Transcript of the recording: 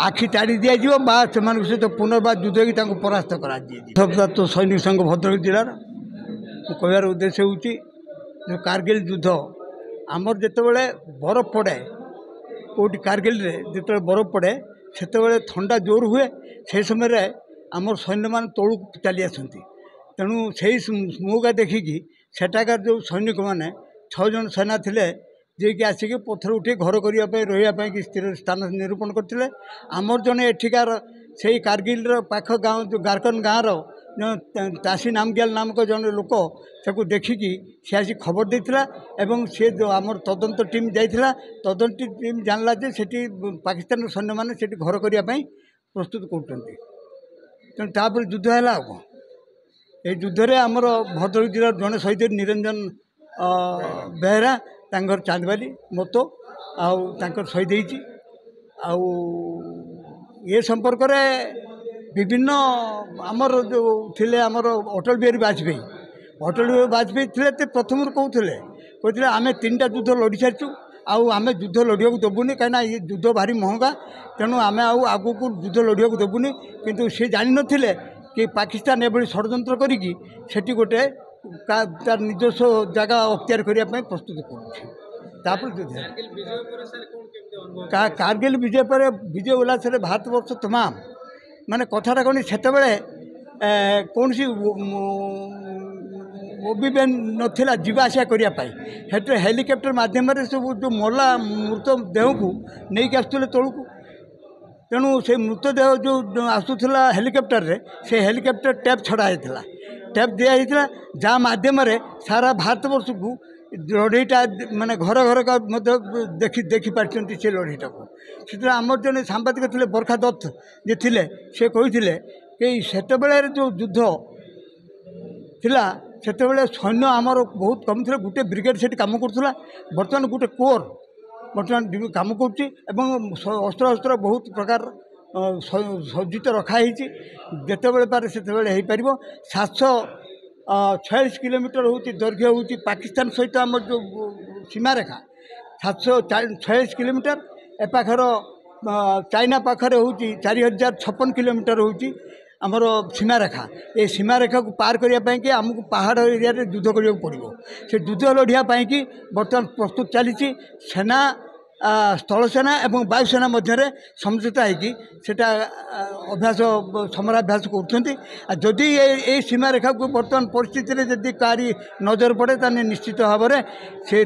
आखि टाड़ी दिज्व बा से सहित पुनर्बार युद्ध की परास्त कर तो सैनिक संघ भद्रक जिलार कहर उद्देश्य हूँ जो कारगिल युद्ध आमर जिते बरफ पड़े कौटी कारगिल जो बरफ पड़े से ठंडा जोर हुए से समय आमर सैन्य मान तलू चली आसती तेणु से मौका देखिकी सेठाकार जो सैनिक मैंने 6 जन सेना थिले जे कि आसिक पत्थर उठे घर करने रही कि स्थिर स्थान निरूपण करते आमर जड़े एठिकार से कारगिल पाख गाँव जो गारकन गाँव जो तासी नामग्याल नामक जड़े लोक से देखिकी सी आसी खबर देता एवं सी जो आमर तदंत टीम जाइला तदंत टीम जानला जे सेठी पाकिस्तान सैन्य मैंने से घर करने प्रस्तुत कर तेनालीर युद्ध है कौन ये युद्धरे आमर भद्रक जिलार जड़े शहीद निरंजन बेहेरा तांकर चांदबाली मतो आउर शहीद ये संपर्क में विभिन्न आमर जो थिले आमर अटल बिहारी वाजपेयी थे प्रथम कहते आम 3टा युद्ध लड़ी सारी आम युद्ध लड़िया देवुनि कहीं ये युद्ध भारी महंगा तेणु आम आगू को युद्ध लड़िया देवुनि किंतु सी जान नथिले कि पाकिस्तान एभली षड्यंत्र करिकी सेठी गोटे तार निजस्व जगह अख्तियार करने प्रस्तुत कर कारगिल विजय पर विजय उल्लास भारतवर्ष तमाम माने कथाटा कौन से कौन सी ओबीबेन नथिला जीवा आसिया करने हेलिकप्टर माध्यम सब जो मरला मृत देह को नहीं आसुले तलू तेणु से मृतदेह जो आसूला हेलिकप्टर रे से हेलिकप्टर टैप छड़ा टैप दिया जहाँ माध्यम सारा भारतवर्ष को लड़ईटा माने घर घर का देखी पार्टी से लड़ईटा को से आमर जन सांबादिक थे बरखा दत्त जे थे से कही कि सेतबेले जो युद्ध थिला सेतबेले सैन्य आमर बहुत कम थे गोटे ब्रिगेड से काम करुला बर्तमान गोटे कोर बर्तमान काम कर अस्त्र अस्त्र बहुत प्रकार सज्जित रखाही जितेबले पारे से हो पार 746 किलोमीटर हूँ दैर्घ्य हूँ पाकिस्तान सहित आम जो सीमारेखा 746 किलोमीटर एपाखर चाइना पाखरे हूँ 4056 किलोमीटर हूँ आमर सीमारेखा ये सीमारेखा को पार करने कि आमको पहाड़ एरिया युद्ध करने पड़ो से युद्ध लड़ाई कि बर्तमान प्रस्तुत चली सेना स्थल सेना एवं वायुसेना मध्य समझौता होटा अभ्यास समराभ्यास करुँच ये सीमारेखा को बर्तमान परिस्थिति जदि कारी नजर पड़े ताने निश्चित भाव से